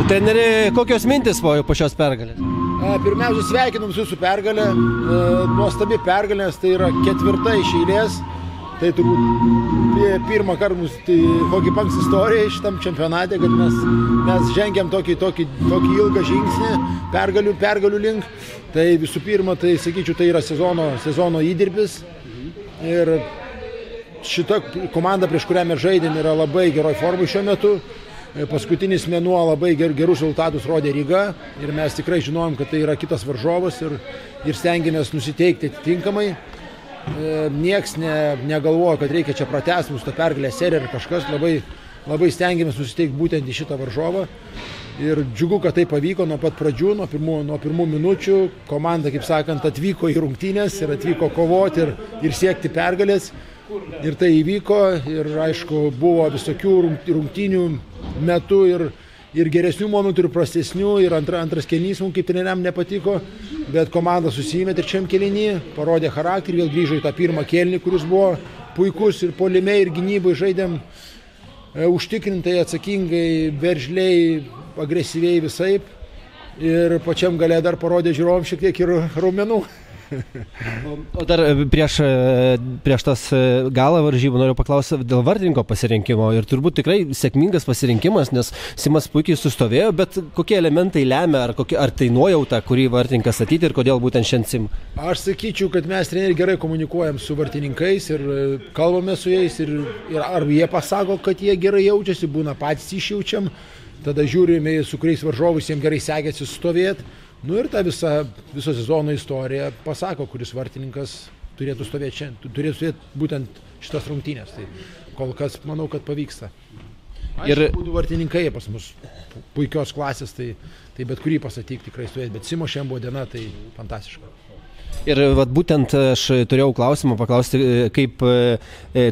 Treneri, kokios mintis po šios pergalės? Pirmiausia, sveikinam visus su pergalė. Nuostabi pergalė, nes tai yra 4 iš eilės. Tai turbūt pirmą kartą mūsų Hockey Punks istorijoje šitam čempionate, kad mes žengiam tokį ilgą žingsnį pergalių link. Tai visų pirma, tai sakyčiau, tai yra sezono įdirbis. Ir šita komanda, prieš kurią mes žaidėm, yra labai geroj formai šiuo metu. Paskutinis mėnuo labai gerus rezultatus rodė Ryga ir mes tikrai žinojom, kad tai yra kitas varžovas ir stengiamės nusiteikti atitinkamai. Nieks negalvoja, kad reikia čia pratęsti mūsų tą pergalę seriją ar kažkas, labai stengiamės nusiteikti būtent į šitą varžovą. Ir džiugu, kad tai pavyko nuo pat pradžių, nuo pirmų minučių. Komanda, kaip sakant, atvyko į rungtynes ir atvyko kovoti ir siekti pergalės. Ir tai įvyko ir aišku, buvo visokių rungtynių metu ir geresnių momentų, ir prastesnių, ir antras kėlinys mums kaip treneriam nepatiko, bet komanda susiėmė trečiam kėlinį, parodė charakterį, vėl grįžo į tą pirmą kėlinį, kuris buvo puikus ir puolime, ir gynybai žaidėm užtikrintai, atsakingai, veržliai, agresyviai visaip ir pačiam gale dar parodė žiūrovam šiek tiek ir raumenų. O dar prieš tas galą varžybų noriu paklausti dėl vartininko pasirinkimo ir turbūt tikrai sėkmingas pasirinkimas, nes Simas puikiai sustovėjo, bet kokie elementai lemia, ar tai nuojauta, kurį vartininką statyti ir kodėl būtent šiandien Simą? Aš sakyčiau, kad mes treneriai gerai komunikuojam su vartininkais ir kalbame su jais ir ar jie pasako, kad jie gerai jaučiasi, būna patys išjaučiam, tada žiūrime, su kuriais varžovais jiems gerai sekėsi stovėti. Nu ir ta viso sezono istorija pasako, kuris vartininkas turėtų stovėti šiandien, turėtų stovėti būtent šitas rungtynės. Tai kol kas manau, kad pavyksta. Ir būtų vartininkai pas mus puikios klasės, tai bet kurį pasakyk tikrai stovėti, bet Simo šiandien buvo diena, tai fantastiška. Ir būtent aš turėjau klausimą paklausti, kaip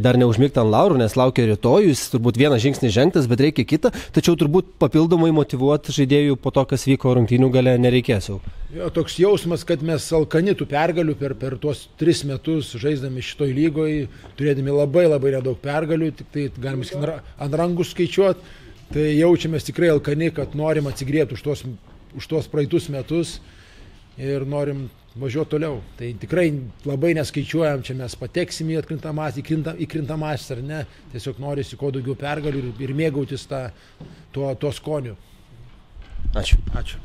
dar neužmigti ant laurų, nes laukia rytojus, turbūt vienas žingsnis žengtas, bet reikia kitą, tačiau turbūt papildomai motyvuoti žaidėjų po to, kas vyko rungtynių gale, nereikės jau. Jo, toks jausmas, kad mes alkani tų pergalių per tuos 3 metus žaisdami šitoj lygoje, turėdami labai nedaug pergalių, tik tai galima ant rankų skaičiuoti, tai jaučiamės tikrai alkani, kad norim atsigriebti už tuos praeitus metus ir norim važiuoti toliau. Tai tikrai labai neskaičiuojam, čia mes pateksim į įkrintamasis ar ne. Tiesiog norisi kuo daugiau pergalių ir mėgautis tuo skoniu. Ačiū. Ačiū.